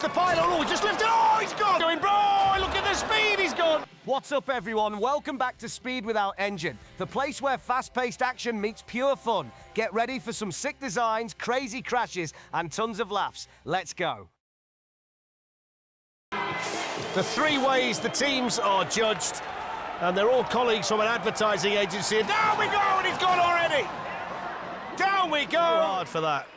The pylon, oh, just lifted, oh, he's gone! Going, bro, look at the speed, he's gone! What's up, everyone? Welcome back to Speed Without Engine, the place where fast-paced action meets pure fun. Get ready for some sick designs, crazy crashes, and tons of laughs. Let's go. The three ways the teams are judged, and they're all colleagues from an advertising agency, and down we go, and he's gone already! Down we go! Hard for that.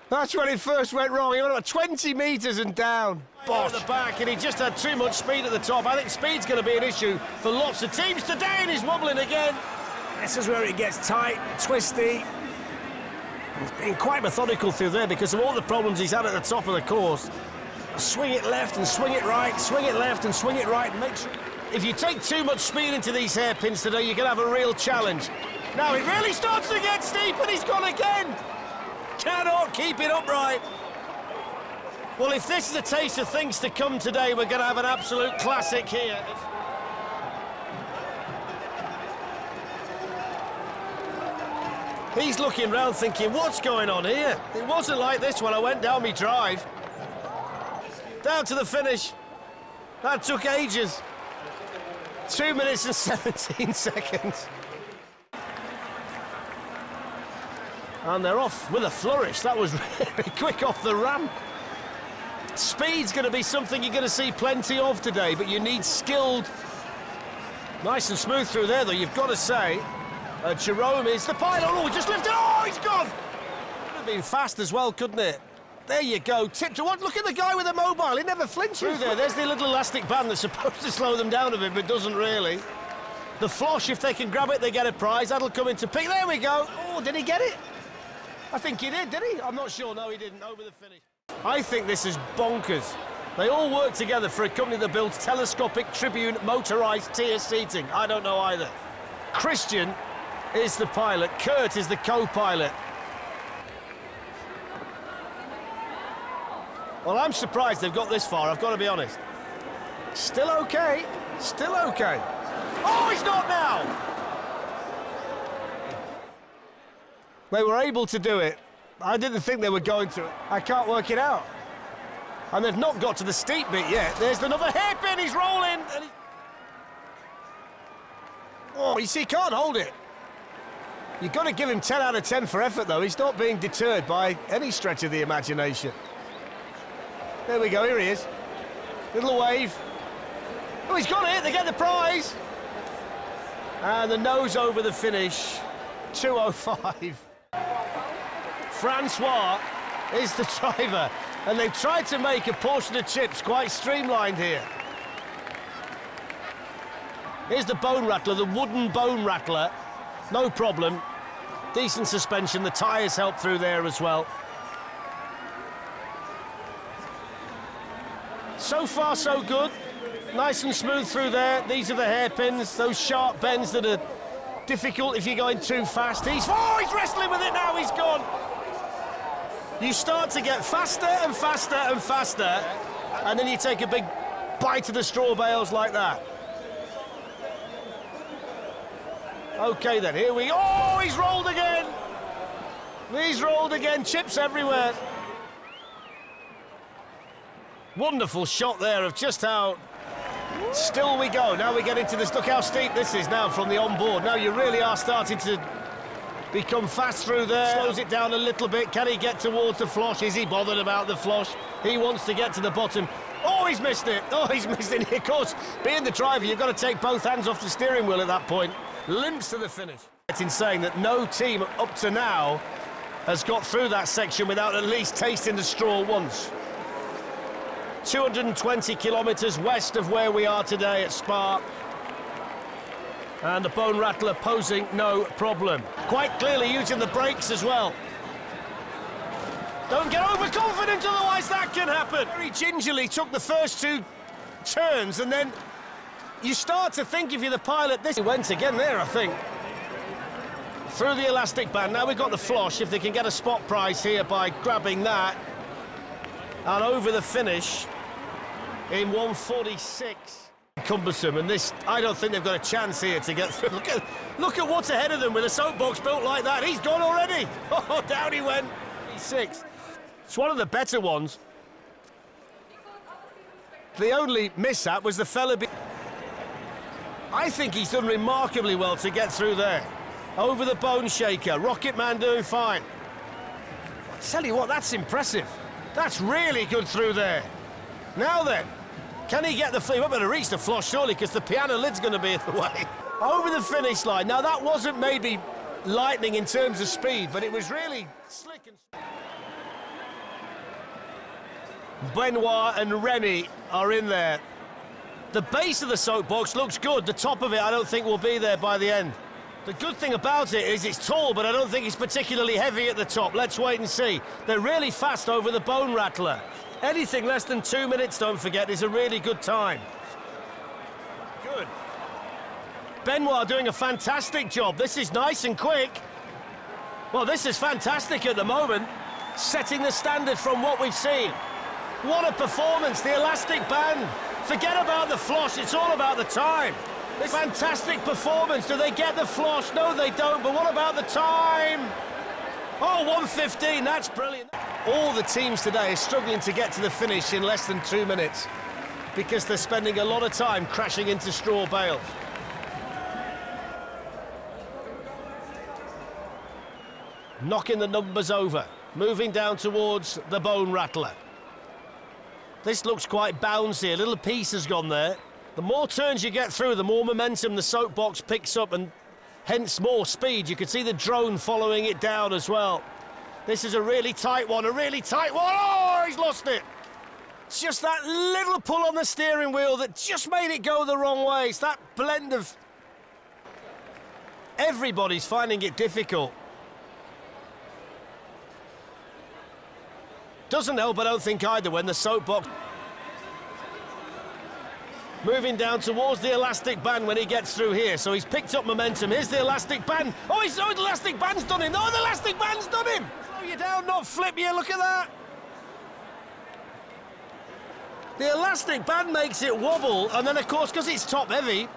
That's when it first went wrong. He went about 20 metres and down. Bosh. At the back, and he just had too much speed at the top. I think speed's going to be an issue for lots of teams today, and he's wobbling again. This is where it gets tight, twisty. He's been quite methodical through there because of all the problems he's had at the top of the course. Swing it left and swing it right, swing it left and swing it right. Make sure. If you take too much speed into these hairpins today, you're going to have a real challenge. Now it really starts to get steep, and he's gone again. Cannot keep it upright. Well, if this is a taste of things to come today, we're going to have an absolute classic here. He's looking round thinking, what's going on here? It wasn't like this when I went down my drive. Down to the finish. That took ages. 2 minutes and 17 seconds. And they're off with a flourish. That was really quick off the ramp. Speed's going to be something you're going to see plenty of today, but you need skilled. Nice and smooth through there, though, you've got to say. Jerome is the pylon. Oh, just lifted. Oh, he's gone. Could have been fast as well, couldn't it? There you go. Tip to what? Look at the guy with the mobile. He never flinches. Through there. There's the little elastic band that's supposed to slow them down a bit, but doesn't really. The flosh, if they can grab it, they get a prize. That'll come into peak. There we go. Oh, did he get it? I think he did he? I'm not sure. No, he didn't. Over the finish. I think this is bonkers. They all work together for a company that builds telescopic tribune motorised tier seating. I don't know either. Christian is the pilot. Kurt is the co-pilot. Well, I'm surprised they've got this far, I've got to be honest. Still okay. Still okay. Oh, he's not now! They were able to do it. I didn't think they were going to. I can't work it out. And they've not got to the steep bit yet. There's another hairpin, he's rolling. And oh, you see, he can't hold it. You've got to give him 10 out of 10 for effort, though. He's not being deterred by any stretch of the imagination. There we go, here he is. Little wave. Oh, he's got it, they get the prize. And the nose over the finish, 2:05. Francois is the driver, and they've tried to make a portion of chips quite streamlined here. Here's the bone rattler, the wooden bone rattler. No problem. Decent suspension, the tyres help through there as well. So far, so good. Nice and smooth through there. These are the hairpins, those sharp bends that are difficult if you're going too fast. He's wrestling with it now, he's gone. You start to get faster and faster and faster, and then you take a big bite of the straw bales like that. Okay then, here we go. Oh, he's rolled again. He's rolled again, chips everywhere. Wonderful shot there of just how still we go. Now we get into this. Look how steep this is now from the onboard. Now you really are starting to become fast through there. Slows it down a little bit. Can he get towards the flosh? Is he bothered about the flosh? He wants to get to the bottom. Oh, he's missed it. Oh, he's missed it. Of course, being the driver, you've got to take both hands off the steering wheel at that point. Limps to the finish. It's insane that no team up to now has got through that section without at least tasting the straw once. 220 kilometres west of where we are today at Spa. And the bone rattler posing no problem. Quite clearly using the brakes as well. Don't get overconfident, otherwise that can happen. Very gingerly took the first two turns, and then you start to think if you're the pilot, this went again there, I think. Through the elastic band. Now we've got the flosh, if they can get a spot prize here by grabbing that. And over the finish in 1:46. Cumbersome, and this, I don't think they've got a chance here to get through. Look at what's ahead of them with a soapbox built like that. He's gone already. Oh, down he went. 6. It's one of the better ones. The only mishap was the fella... I think he's done remarkably well to get through there. Over the bone shaker. Rocketman doing fine. I tell you what, that's impressive. That's really good through there. Now then, can he get the... He won't be able to reach the floss, surely, because the piano lid's going to be in the way. Over the finish line. Now, that wasn't maybe lightning in terms of speed, but it was really slick and... Benoit and Remy are in there. The base of the soapbox looks good. The top of it, I don't think, will be there by the end. The good thing about it is it's tall, but I don't think it's particularly heavy at the top. Let's wait and see. They're really fast over the bone rattler. Anything less than 2 minutes, don't forget, is a really good time. Good. Benoit doing a fantastic job. This is nice and quick. Well, this is fantastic at the moment. Setting the standard from what we've seen. What a performance, the elastic band. Forget about the floss, it's all about the time. Fantastic performance. Do they get the floss? No, they don't, but what about the time? Oh, 1:15, that's brilliant. All the teams today are struggling to get to the finish in less than 2 minutes because they're spending a lot of time crashing into straw bales. Knocking the numbers over, moving down towards the bone rattler. This looks quite bouncy, a little piece has gone there. The more turns you get through, the more momentum the soapbox picks up and hence more speed. You can see the drone following it down as well. This is a really tight one, a really tight one. Oh, he's lost it. It's just that little pull on the steering wheel that just made it go the wrong way. It's that blend of... Everybody's finding it difficult. Doesn't help, I don't think, either, when the soapbox... Moving down towards the elastic band when he gets through here, so he's picked up momentum. Here's the elastic band. Oh, the elastic band's done him. Oh, the elastic band's done him. Slow you down, not flip you. Look at that. The elastic band makes it wobble, and then, of course, because it's top heavy...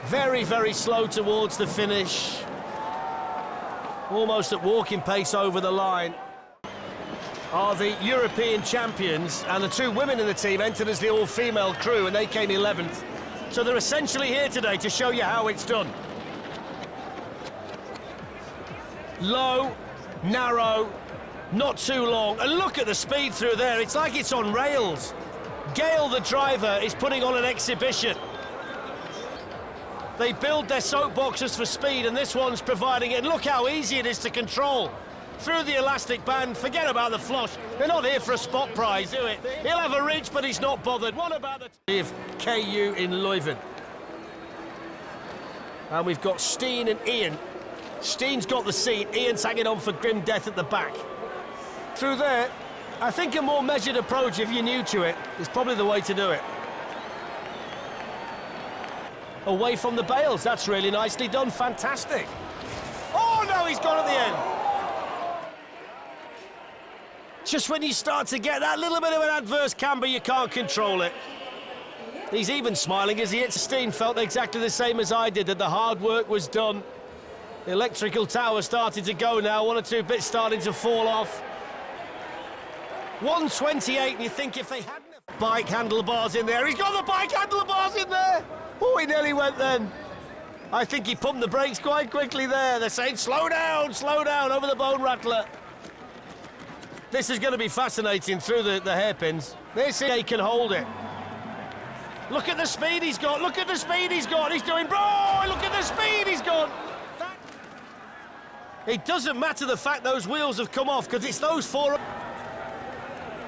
Very, very slow towards the finish. Almost at walking pace over the line. Are the European champions, and the two women in the team entered as the all-female crew, and they came 11th. So they're essentially here today to show you how it's done. Low, narrow, not too long, and look at the speed through there. It's like it's on rails. Gail, the driver, is putting on an exhibition. They build their soapboxes for speed, and this one's providing it. And look how easy it is to control. Through the elastic band, forget about the floss. They're not here for a spot prize, do it? He'll have a ridge, but he's not bothered. What about the of KU in Leuven? And we've got Steen and Ian. Steen's got the seat, Ian's hanging on for grim death at the back. Through there, I think a more measured approach, if you're new to it, is probably the way to do it. Away from the bales, that's really nicely done, fantastic. Oh no, he's gone at the end. Just when you start to get that little bit of an adverse camber, you can't control it. He's even smiling as he hits. Steen felt exactly the same as I did, that the hard work was done. The electrical tower started to go now, one or two bits starting to fall off. 1:28, and you think if they hadn't have bike handlebars in there, he's got the bike handlebars in there. Oh, he nearly went then. I think he pumped the brakes quite quickly there. They're saying, slow down, over the bone rattler. This is going to be fascinating through the hairpins. This he can hold it. Look at the speed he's got, look at the speed he's got. He's doing, oh, look at the speed he's got. It doesn't matter the fact those wheels have come off, because it's those four.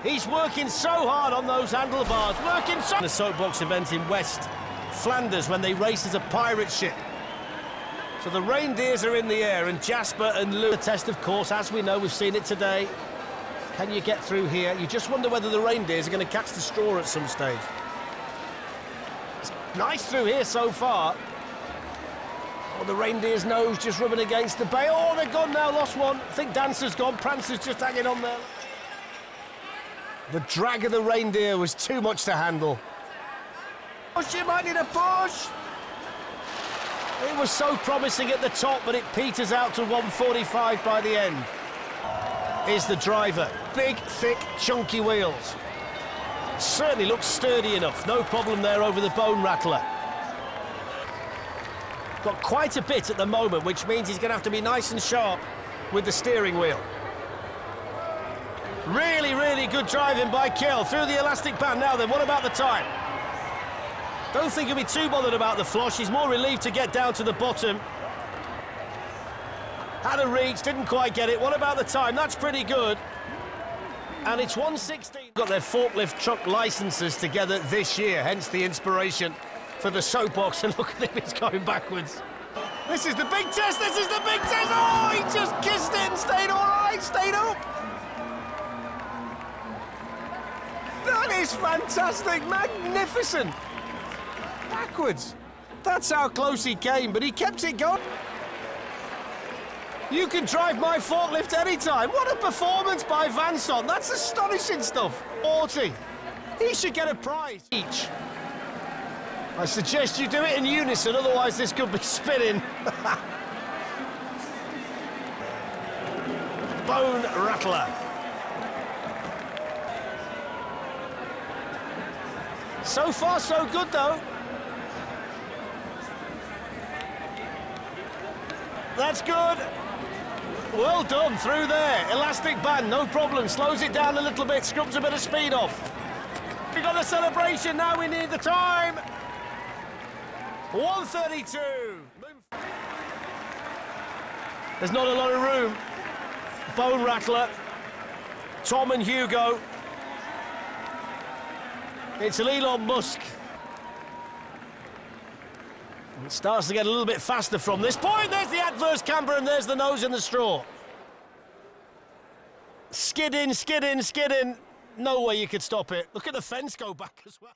He's working so hard on those handlebars, working so... The soapbox event in West Flanders when they race as a pirate ship. So the reindeers are in the air, and Jasper and Lou. The test, of course, as we know, we've seen it today. Can you get through here? You just wonder whether the reindeers are going to catch the straw at some stage. It's nice through here so far. Oh, the reindeer's nose just rubbing against the bay. Oh, they're gone now, lost one. I think Dancer's gone, Prancer's just hanging on there. The drag of the reindeer was too much to handle. Push him, I need a push. It was so promising at the top, but it peters out to 1:45 by the end. Is the driver. Big, thick, chunky wheels. Certainly looks sturdy enough. No problem there over the bone rattler. Got quite a bit at the moment, which means he's going to have to be nice and sharp with the steering wheel. Really, really good driving by Kill through the elastic band. Now then, what about the time? Don't think he'll be too bothered about the flosh. He's more relieved to get down to the bottom. Had a reach, didn't quite get it. What about the time? That's pretty good. And it's 1:16. Got their forklift truck licenses together this year, hence the inspiration for the soapbox. And look at him, he's going backwards. This is the big test, this is the big test! Oh, he just kissed it and stayed all right, stayed up! That is fantastic, magnificent! Backwards. That's how close he came, but he kept it going. You can drive my forklift anytime. What a performance by Vanson. That's astonishing stuff. 40. He should get a prize each. I suggest you do it in unison, otherwise this could be spinning. Bone rattler. So far, so good, though. That's good. Well done, through there. Elastic band, no problem. Slows it down a little bit, scrubs a bit of speed off. We got the celebration, now we need the time. 1:32. There's not a lot of room. Bone rattler. Tom and Hugo. It's Elon Musk. It starts to get a little bit faster from this point. There's the adverse camber and there's the nose in the straw. Skid in, skid in, skid in. No way you could stop it. Look at the fence go back as well.